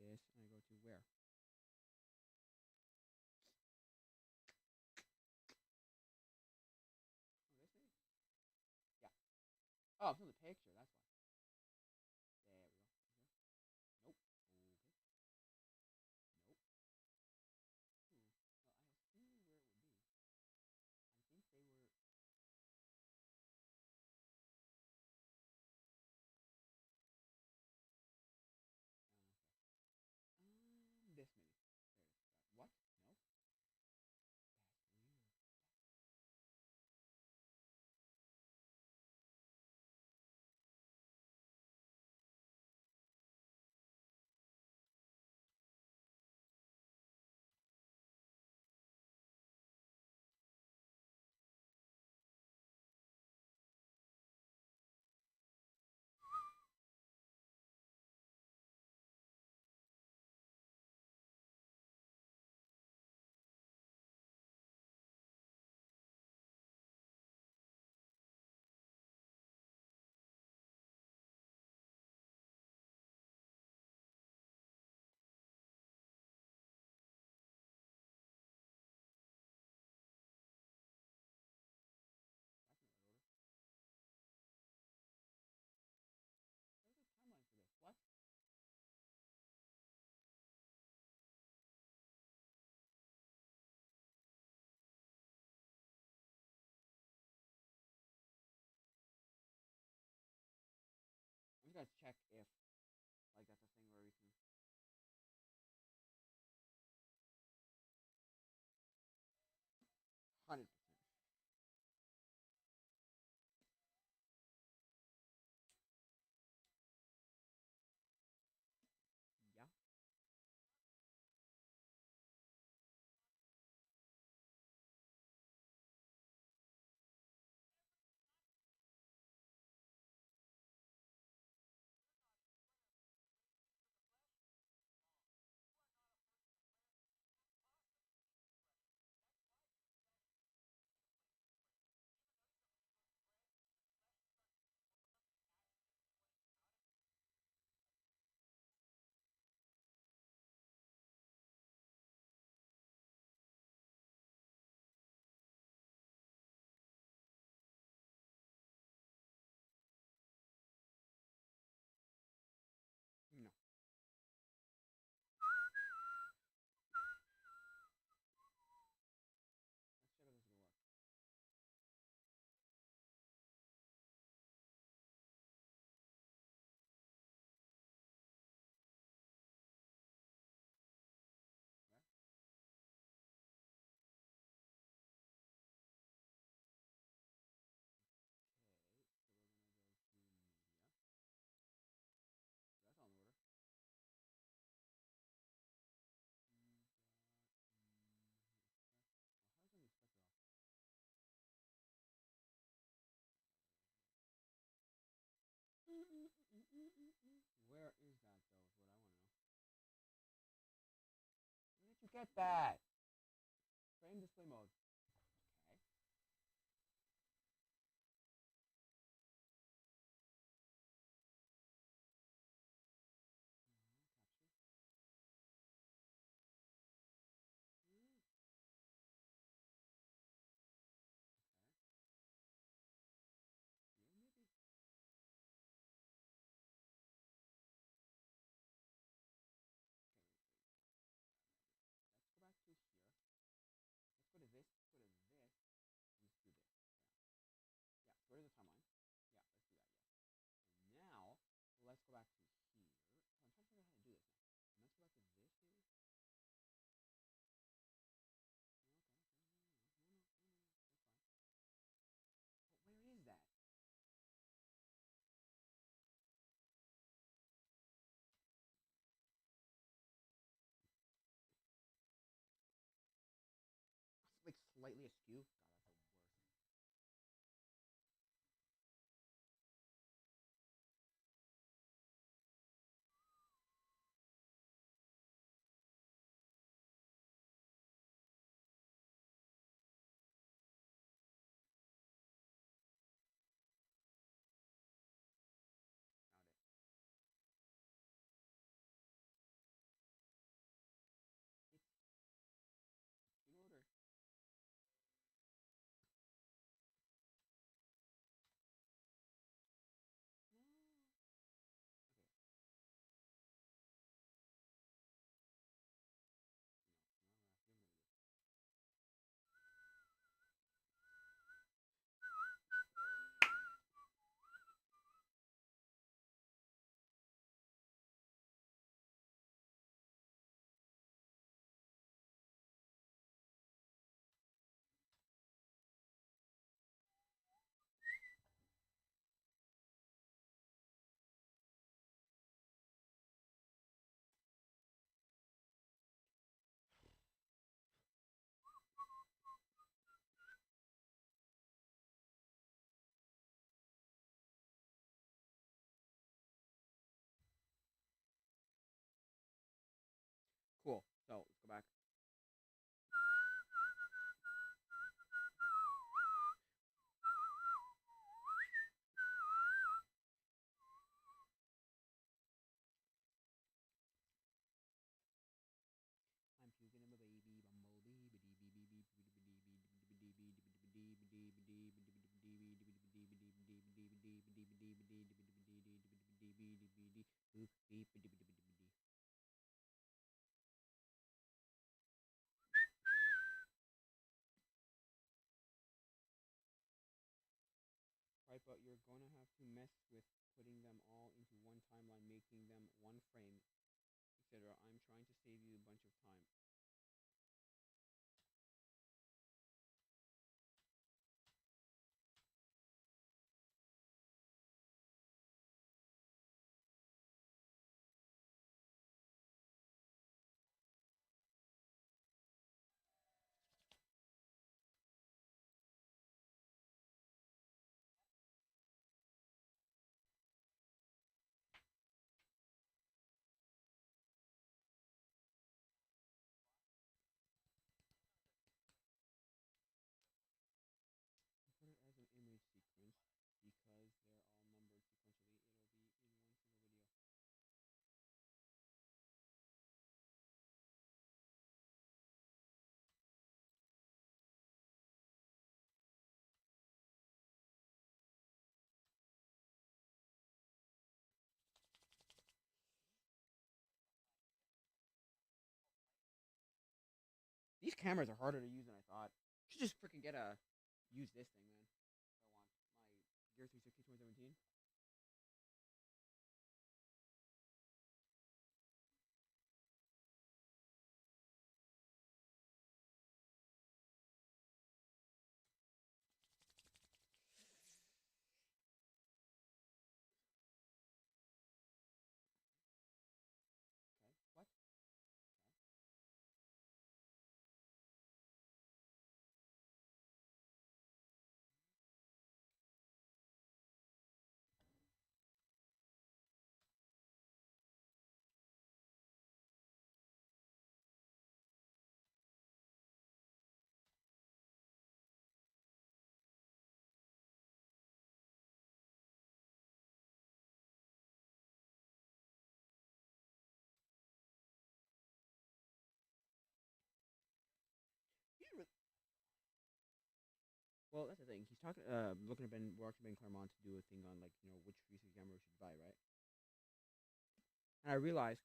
this and I go to where? Oh, this maybe? Yeah. Oh, it's on the picture, that's why. There we go. Nope. Okay. Nope. Well, I have seen where it would be. I think they were. This maybe. There it is. What? No. That's weird. That's in the right order. There's a timeline for this. What? I'm just gonna check if like that's a thing where we can 100%. Yeah. at that. Frame display mode. Okay. Maybe. Okay, wait. Let's go back to here. Let's go to this. Let's go to this. Let's do this. Yeah. So where's the timeline? Yeah. Let's do that. Yes. And now let's go back to here. Oh, I'm trying to figure out how to do this now. And let's go back to this here. No, okay. No. That's fine. But where is that? It's like slightly askew. God, that's the worst. Found it. It's in order. No. Okay. No. You're an idiot. Cool. So let's go back. I'm puking him a baby bumblebee. Right, but you're gonna have to mess with putting them all into one timeline, making them one frame, etc. I'm trying to save you a bunch of time. Put it as an image sequence because they're all numbered sequentially. It'll be in one single video. These cameras are harder to use than I thought. Should just freaking get a use this thing, man. I want my Gear 360 2017. Okay. What? Okay. Well, that's the thing. He's talking. Looking at Ben. We're actually Ben Claremont to do a thing on like which research camera we should buy, right? And I realized,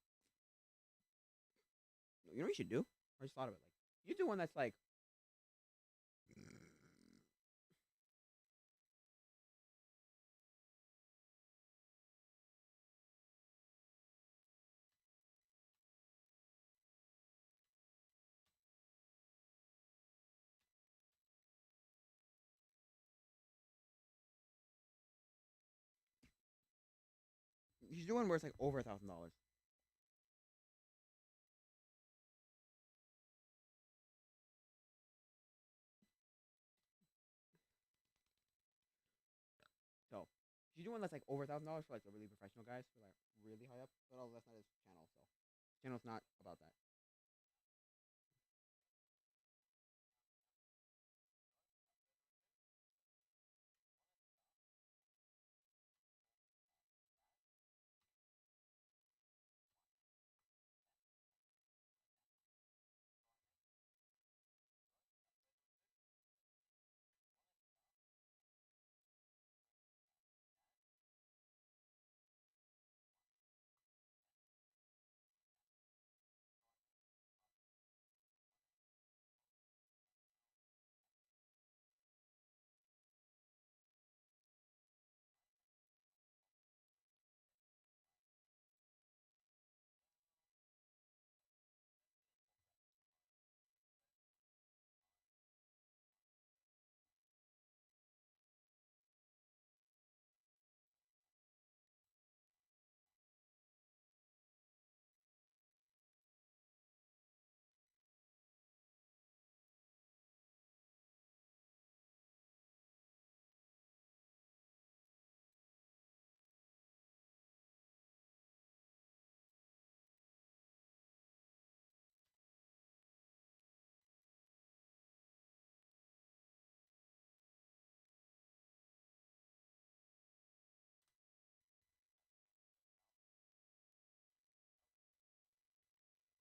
what you should do? I just thought of it. Like, you do one that's like, you should do one where it's like over $1,000. So, you should do one that's like over $1,000 for like the really professional guys, for like really high up. But that's not his channel. So, channel's not about that.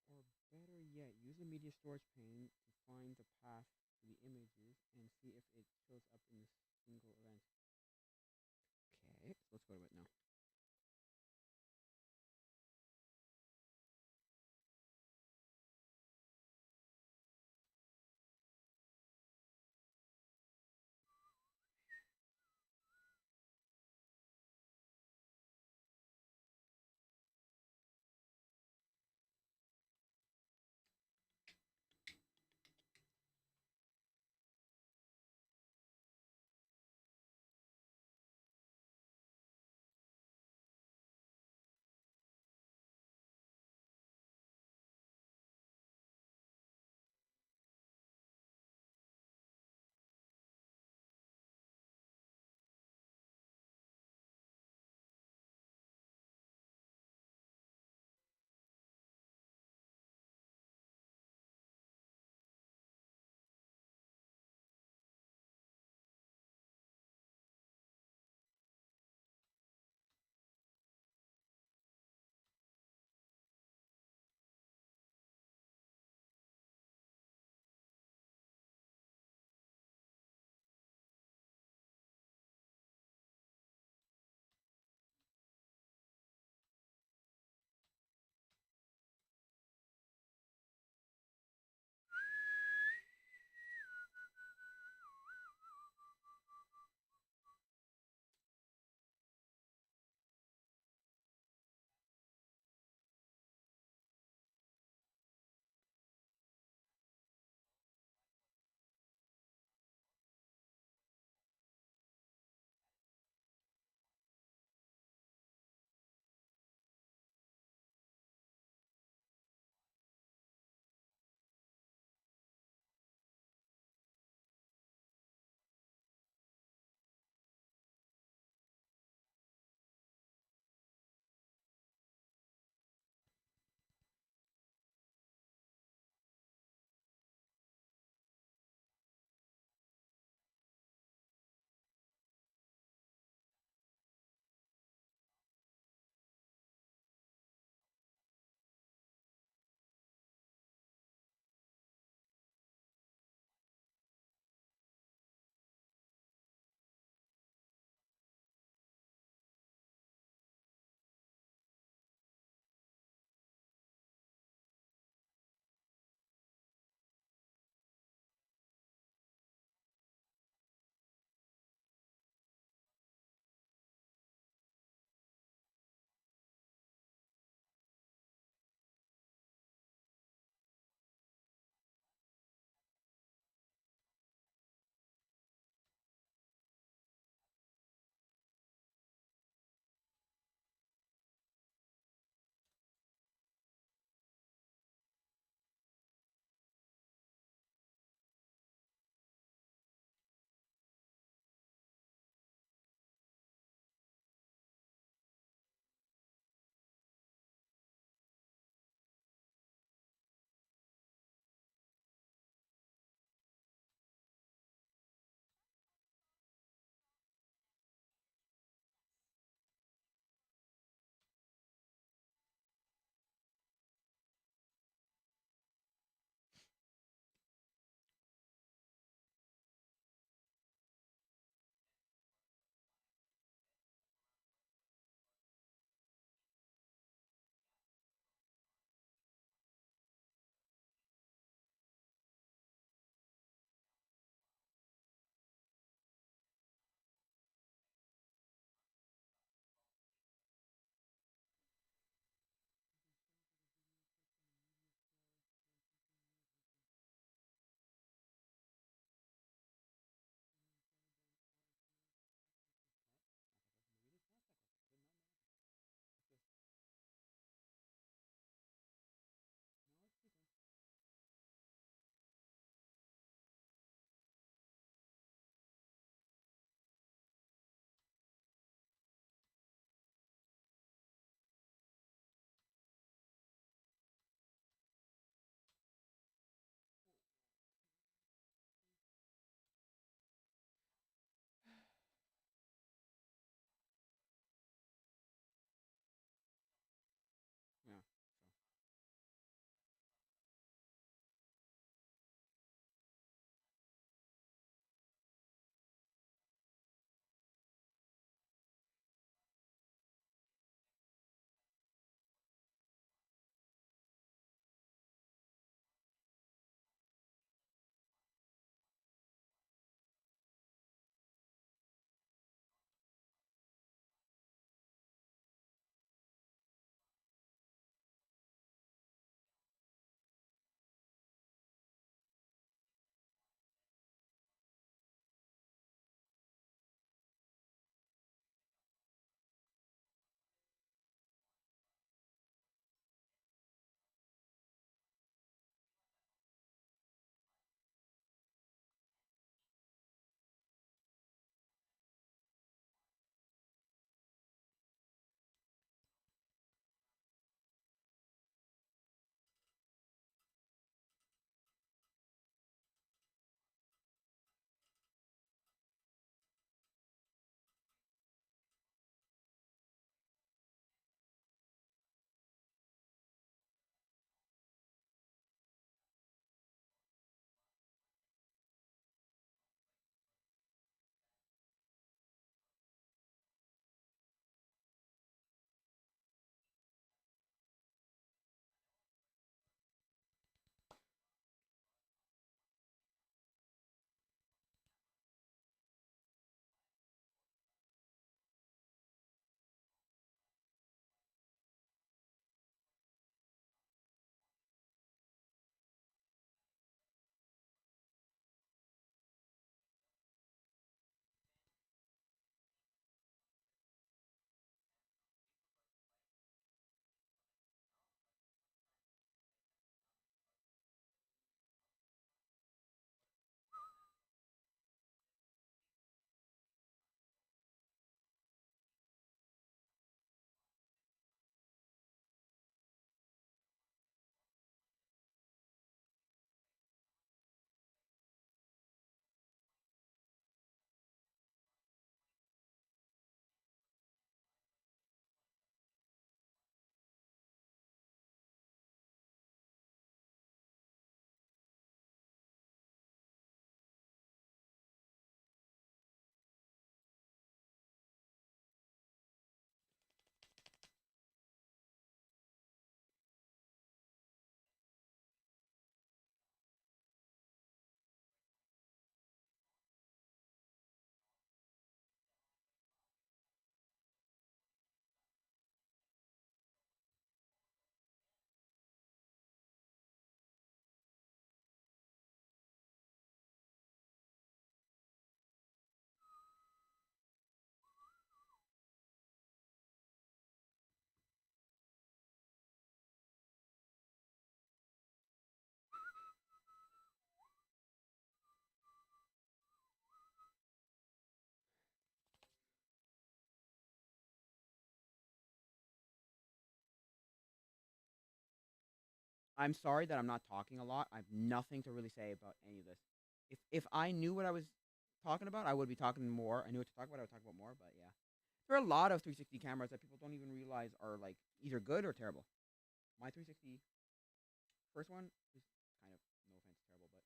Or better yet, use a media storage pane to find the path to the images and see if it shows up in the single event. Okay, so let's go to it now. I'm sorry that I'm not talking a lot. I have nothing to really say about any of this. If I knew what I was talking about, I would be talking more. I knew what to talk about, I would talk about more. But yeah, there are a lot of 360 cameras that people don't even realize are like either good or terrible. My 360 first one is kind of, no offense, terrible, but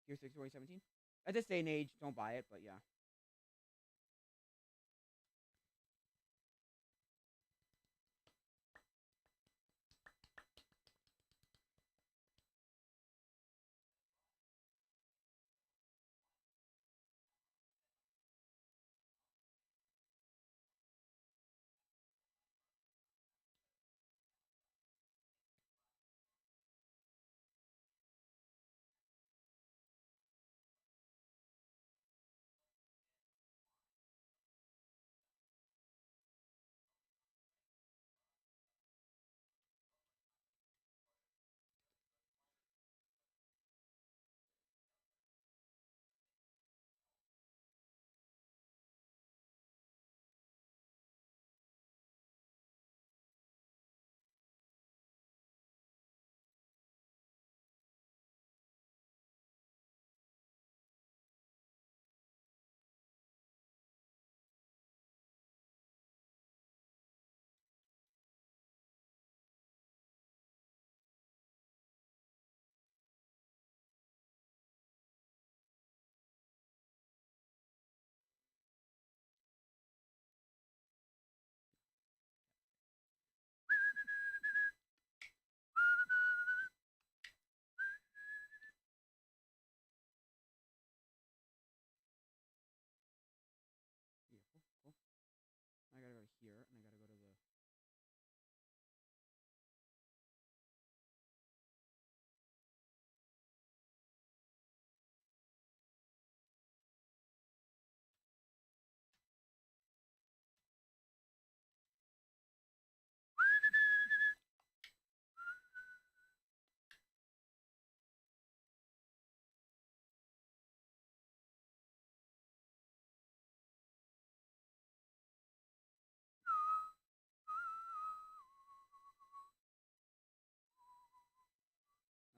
Gear 6 2017. At this day and age, don't buy it. But yeah. Beautiful, cool. I gotta go to here, and I gotta go to the.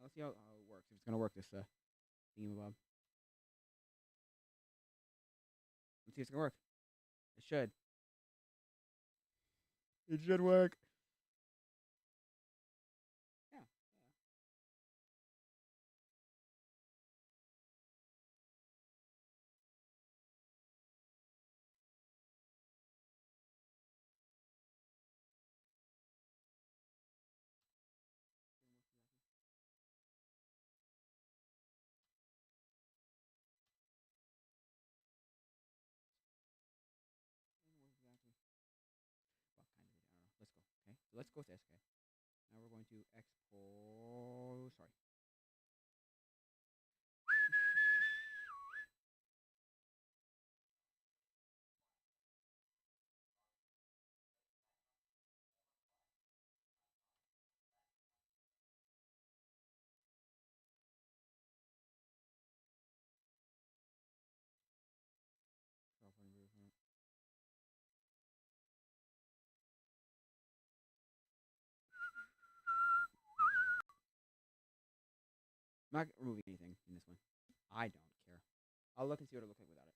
Let's see how it works. If it's gonna work, this thingamabob. Let's see if it's gonna work. It should. It should work. Yeah. Yeah. Didn't work exactly. Well, kind of. I don't know. Let's go. Okay. So let's go with this. Okay. Now we're going to export. Sorry. I'm not removing anything in this one. I don't care. I'll look and see what it looks like without it.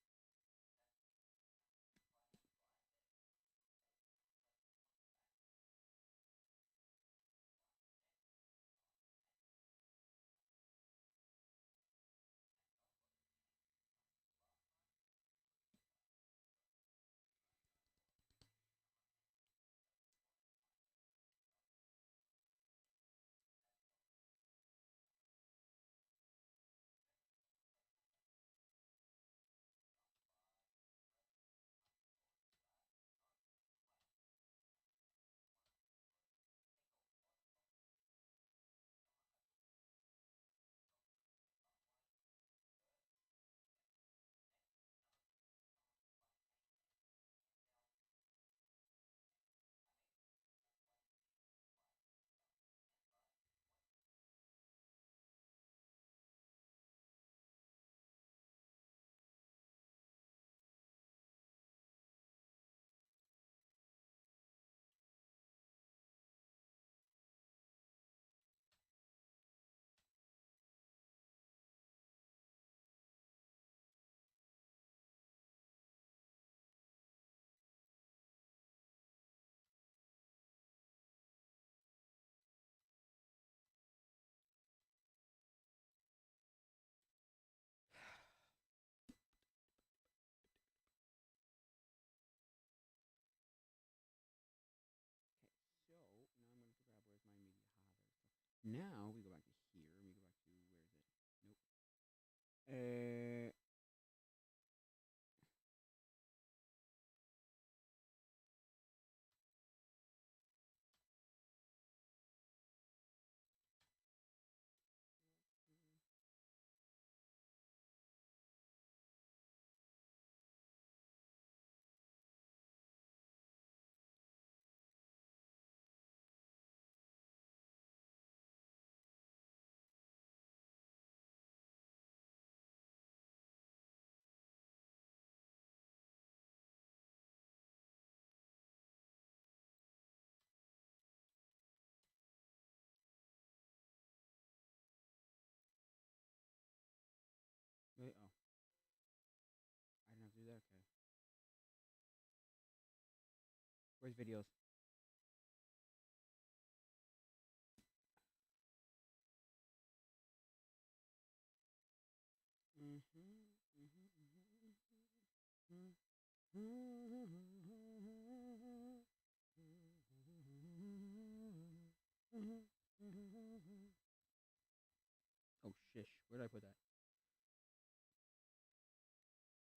Now we go back to here. Let me go back to where is it? Nope. Wait, oh, I didn't have to do that. Okay. Where's videos? Oh shish! Where did I put that?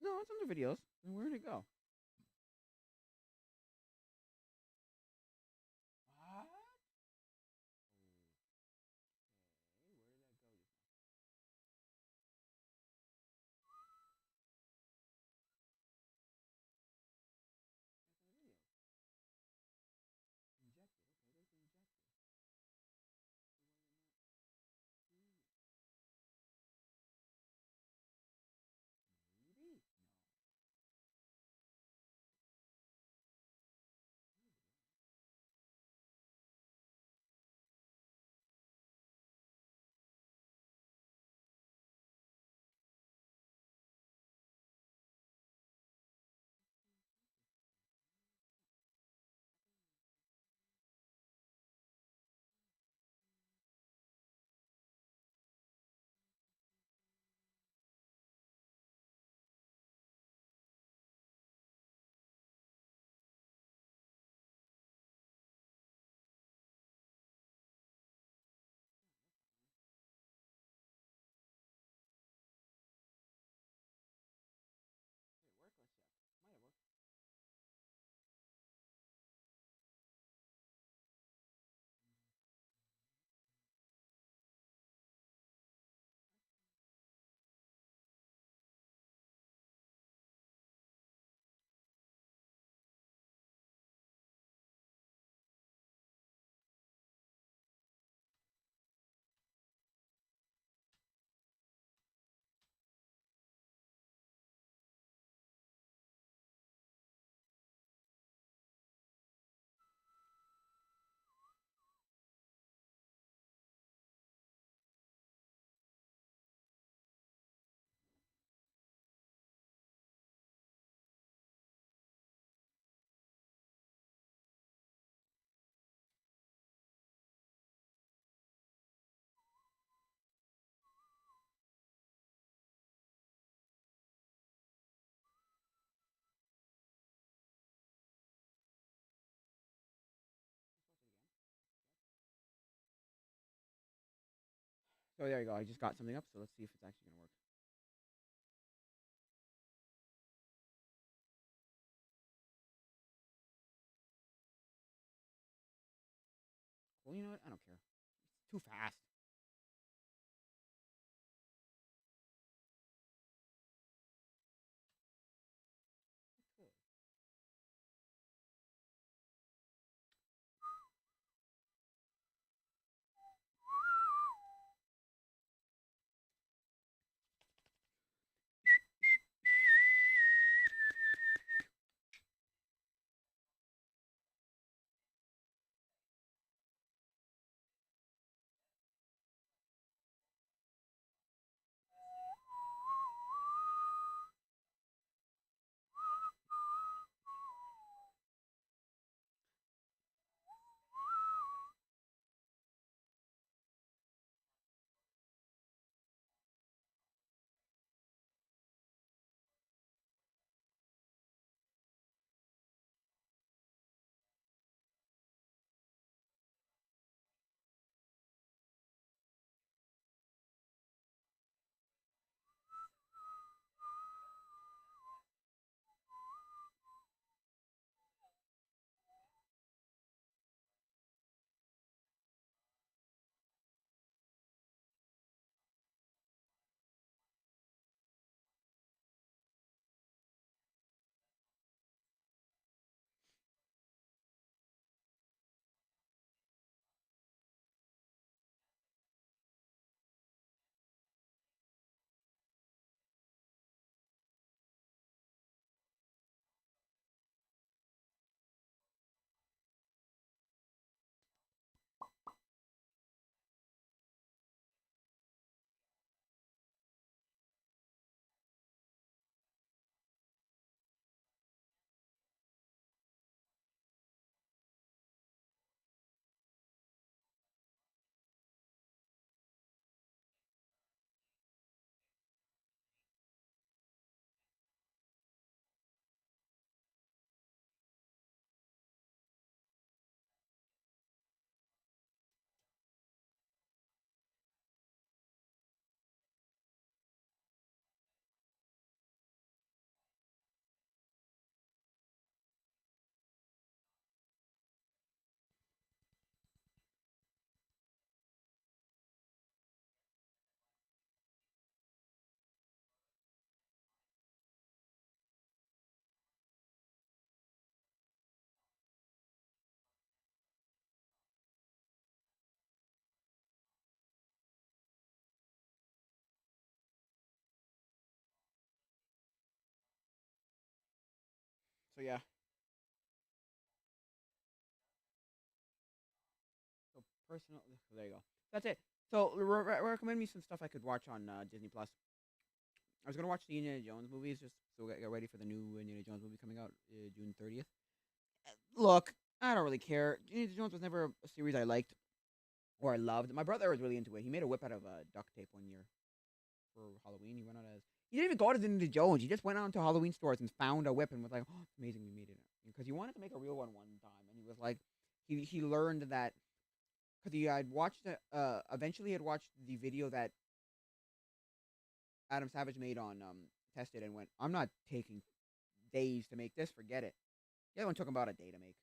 No, it's under videos. Then where did it go? What? Okay, where did that go just now? That's on the videos. Injected. Okay, there's injected. So why am I not seeing it? Maybe? No. Maybe. Did it work? Let's check. Might have worked. Let's watch it again. So there you go. I just got something up. So let's see if it's actually gonna work. Well, you know what? I don't care. It's too fast. I could. So yeah. So personal. So there you go. That's it. So recommend me some stuff I could watch on Disney Plus. I was gonna watch the Indiana Jones movies just so get ready for the new Indiana Jones movie coming out June 30th. Look, I don't really care. Indiana Jones was never a series I liked or I loved. My brother was really into it. He made a whip out of duct tape one year for Halloween. He went out as he didn't even go to the Indiana Jones. He just went out to Halloween stores and found a whip and was like, "Oh, it's amazing! We made it." Because he wanted to make a real one time, and he was like, he learned that because he had watched eventually had watched the video that Adam Savage made on Tested and went, "I'm not taking days to make this. Forget it." The other one took him about a day to make.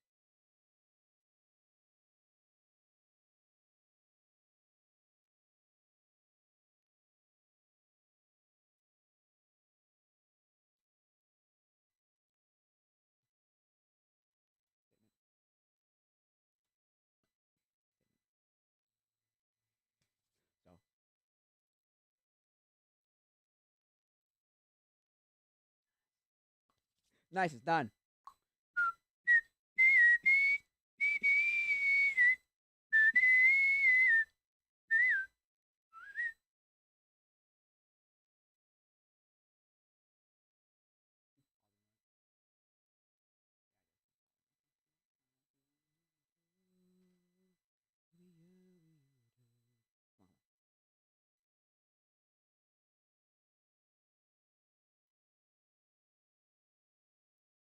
So nice, it's done.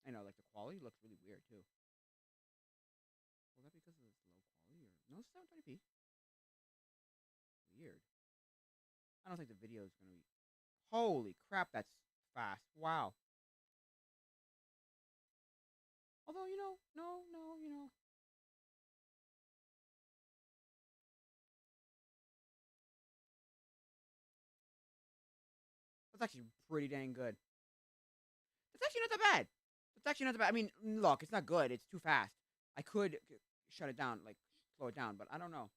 I know, like the quality looks really weird too. Was that because of this low quality or no? It's 720p. Weird. I don't think the video is gonna be. Holy crap, that's fast! Wow. Although no. That's actually pretty dang good. That's actually not that bad. That's actually not that bad. I mean, look, it's not good. It's too fast. I could shut it down, like slow it down, but I don't know.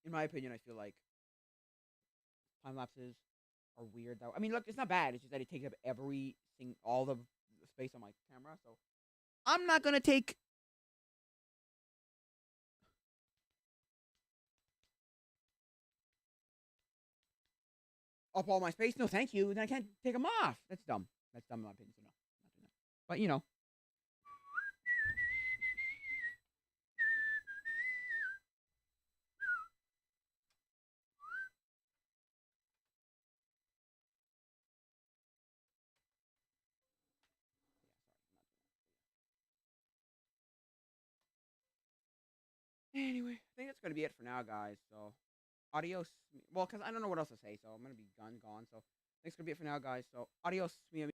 In my opinion, I feel like time lapses are weird. Though I mean, look, it's not bad. It's just that it takes up all the space on my camera. So I'm not gonna take up all my space. No, thank you. Then I can't take them off. That's dumb. That's dumb in my opinion. So no, not doing that. But you know, anyway, I think that's gonna be it for now, guys. So adios. Well, because I don't know what else to say, so I'm gonna be gone. So thanks gonna be it for now, guys. So adios, mi